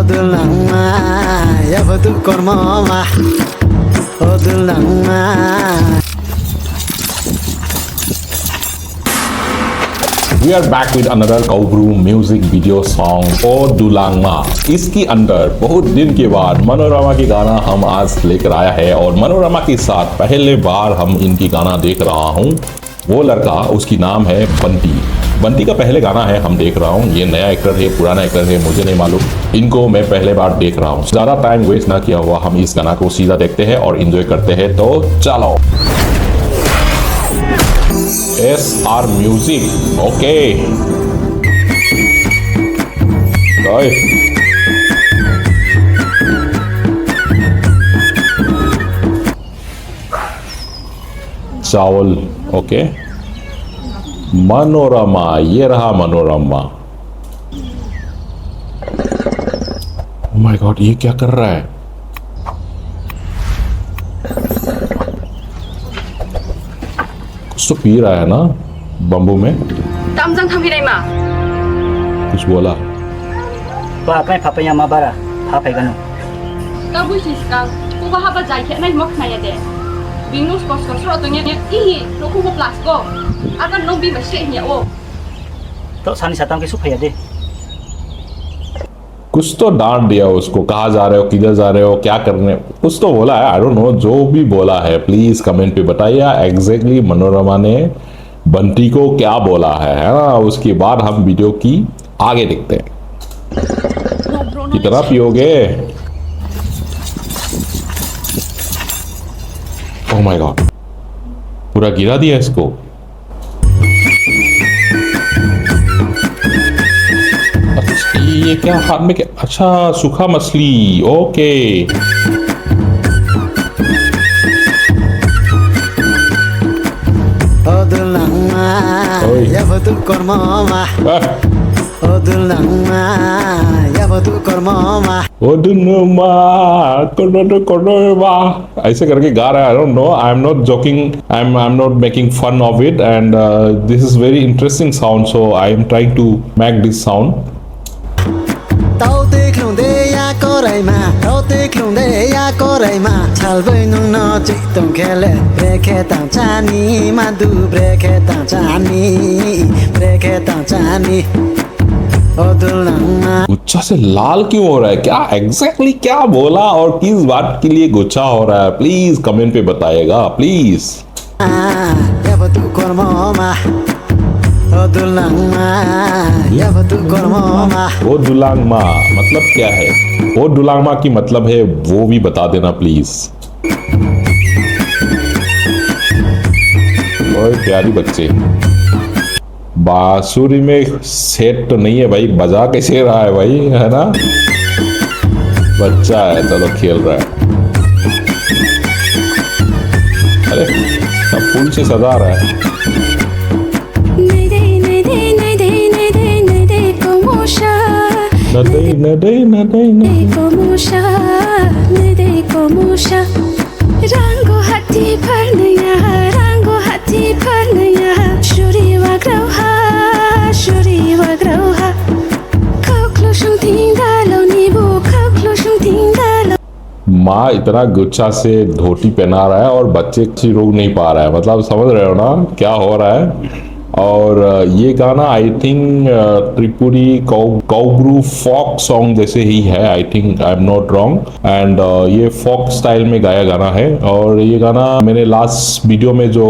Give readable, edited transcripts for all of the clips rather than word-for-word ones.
Odulangma, yabatu kormoma. Odulangma. We are back with another Cowbrew music video song ओ दुलांगमा। इसकी अंदर बहुत दिन के बाद मनोरमा की गाना हम आज लेकर आया है और मनोरमा के साथ पहले बार हम इनकी गाना देख रहा हूँ। वो लड़का उसकी नाम है बंटी। बंटी का पहले गाना है हम देख रहा हूँ। ये नया एक्टर है पुराना एक्टर है मुझे नहीं मालूम। इनको मैं पहले बार देख रहा हूँ। ज़्यादा टाइम वेस्ट ना किया हुआ हम इस गाना को सीधा देखते हैं और इंजॉय करते हैं। तो चलो SR Music, ओके चावल ओके मनोरमा, ये रहा मनोरमा। ओह माय गॉड, ये क्या कर रहा है? कुछ तो पी रहा है ना बम्बू में। कुछ बोला Pakai papaya mabara, pakai ganu. Kamu sih sekarang, kau apa jaket naik mak naya deh. Bingung skos rotonya ih, lo kau plus go. Akan lo bi masih nya oh. तो सानी सातम के सुफिया दे। कुछ तो डांट दिया उसको, कहाँ जा रहे हो, किधर जा रहे हो, क्या करने, कुछ तो बोला है। आई डोंट नो, जो भी बोला है प्लीज कमेंट पे बताइए एग्जैक्टली मनोरमा ने बंटी को क्या बोला है ना। उसके बाद हम वीडियो की आगे देखते हैं। कितना पियोगे? ओह माय गॉड, पूरा गिरा दिया इसको। अच्छा ये क्या हाथ में क्या? अच्छा सूखा मछली, okay. Odulangma, yabatu kormoma. Odulangma, yabatu kormoma. ऐसे करके गा रहा है। I don't know, I am not joking, I am not making fun of it and this is very interesting sound, so I am trying to make this sound. Tau te klungde ya koraima, tau te klungde ya koraima. Chalbai nung no chitong kele, breke tang chani, madu breke tang chani, breke tang chani. Odulangma. गुच्छा से लाल क्यों हो रहा है? क्या exactly क्या बोला और किस बात के लिए गुच्छा हो रहा है? प्लीज कमेंट पे बताइएगा please. Yabatu kormoma. Odulangma, yabatu kormoma. वो दुलांगमा मतलब क्या है? वो दुलांगमा की मतलब है वो भी बता देना प्लीज। ओए प्यारी बच्चे, बांसुरी में सेट तो नहीं है भाई, बजा कैसे रहा है भाई, है ना? बच्चा है, चलो खेल रहा है। अरे सब फूल से सजा रहा है। Rango hati parnaya, rango hati parnaya, shuri wa grauha, kaklo shung ting dalo nibu, kaklo shung ting dalo. माँ इतना गुच्छा से धोती पहना रहा है और बच्चे किसी रोक नहीं पा रहा है। मतलब समझ रहे हो ना क्या हो रहा है। और ये गाना I think Tripuri Kaubru folk song जैसे ही है, I think I am not wrong. And ये फॉक स्टाइल में गाया गाना है। और ये गाना मैंने लास्ट वीडियो में जो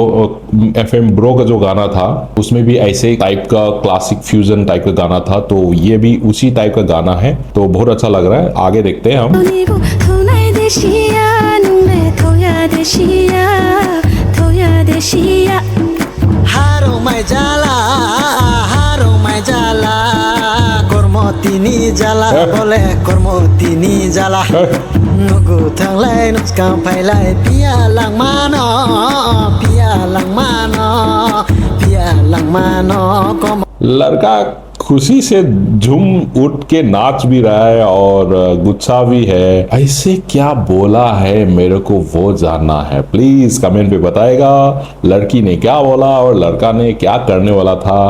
FM ब्रो का जो गाना था उसमें भी ऐसे टाइप का क्लासिक फ्यूजन टाइप का गाना था, तो ये भी उसी टाइप का गाना है। तो बहुत अच्छा लग रहा है, आगे देखते हैं हम। Haro mai jala, kormotini jala, bole kormotini jala. Nugu thanglai nuskam phailai, pia lang mano, pia lang mano, pia lang mano. लड़का खुशी से झूम उठ के नाच भी रहा है और गुच्छा भी है। ऐसे क्या बोला है मेरे को वो जानना है, प्लीज कमेंट पे बताएगा। लड़की ने क्या बोला और लड़का ने क्या करने वाला था।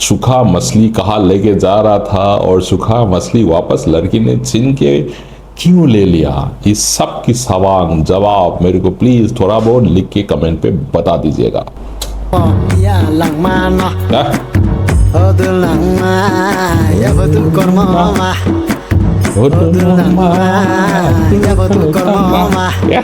सूखा मछली कहाँ लेके जा रहा था और सूखा मछली वापस लड़की ने छीन के क्यों ले लिया, इस सब की सवाल जवाब मेरे को प्लीज थोड़ा बहुत लिख के कमेंट पे बता दीजिएगा। ya lang mana क्या? odul lang ma ya batu korma ma odul lang ma ya batu korma ma क्या?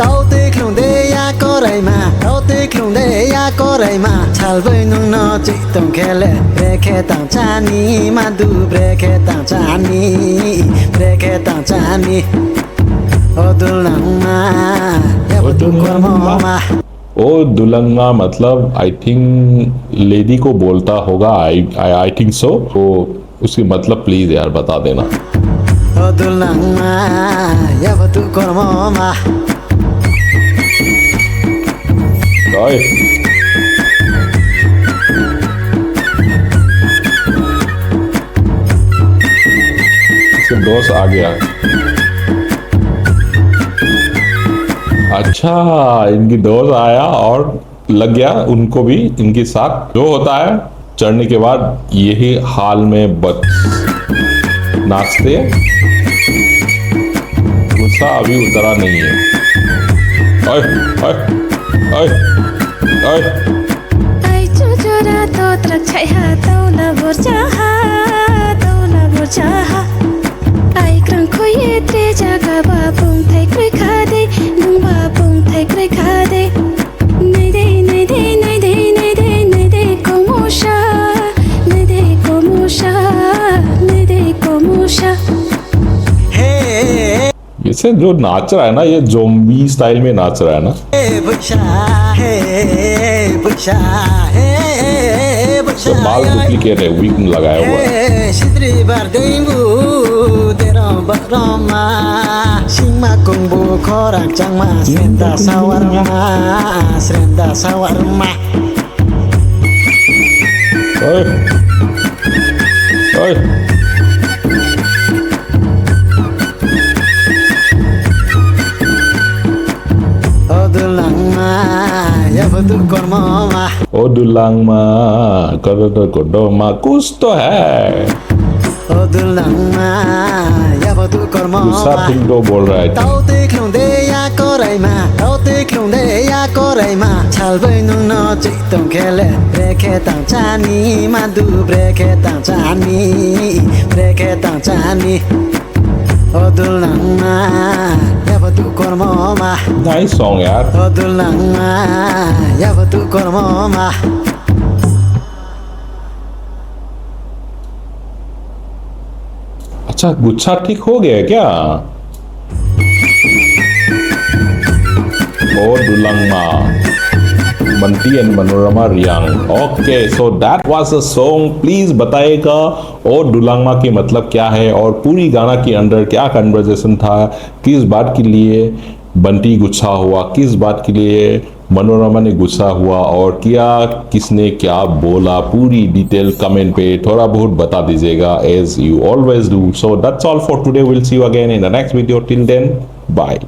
tao te klung de ya korai ma tao te klung de ya korai ma chal bai nung no chi tong khele breke tang chani ma du breke tang chani odul lang ma ya batu korma ma। ओ दुलंगा मतलब I think lady को बोलता होगा, I think so. तो उसकी मतलब please यार बता देना। odul lang ma ya batu korma ma ओए, इसके दोस्त आ गया। अच्छा, इनकी दोस्त आया और लग गया उनको भी इनके साथ। जो होता है चढ़ने के बाद यही हाल में नाचते। गुस्सा अभी उतरा नहीं है। ओए ओए ओए ओए, ai chu chora to trak chai ha to la borcha ha ai krang khoi tre jaga ba pung thai krai kha de lung ba pung thai krai kha de nei de nei de nei de nei de nei de komusha nei de komusha nei de komusha hey इसे जो नाच रहा है ना, ये zombie style में नाच रहा है ना। hey busha तो बाल डुप्लीकेट है, विग लगाया हुआ है। Sidri bardeimu deram baroma singma kungbu korak changma srenda sawarma ओए ओए, odulang ma ya batu korma ma ओ दुलांग माँ करो माँ, कुछ तो है। odulang ma ya batu korma गुस्सा ma तुम तो बोल रहा है। tao te klung de ya korai ma tao te klung de ya korai ma chal bai nung no chi tong khele breke tang chani ma du breke tang chani odulang ma ya batu korma ma nice song यार। odulang ma ya batu korma ma अच्छा, गुच्छा ठीक हो गया है क्या? ओ Dulangma, Bunty and Manorama Riang. Okay, so that was a song. Please बताइएगा ओ दुलंगमा की मतलब क्या है और पूरी गाना के अंदर क्या कन्वर्सेशन था, किस बात के लिए बंटी गुस्सा हुआ, किस बात के लिए मनोरमा ने गुस्सा हुआ और क्या किसने क्या बोला, पूरी डिटेल कमेंट पे थोड़ा बहुत बता दीजिएगा as you always do. So that's all for today, will see you again in the next video. Till then bye.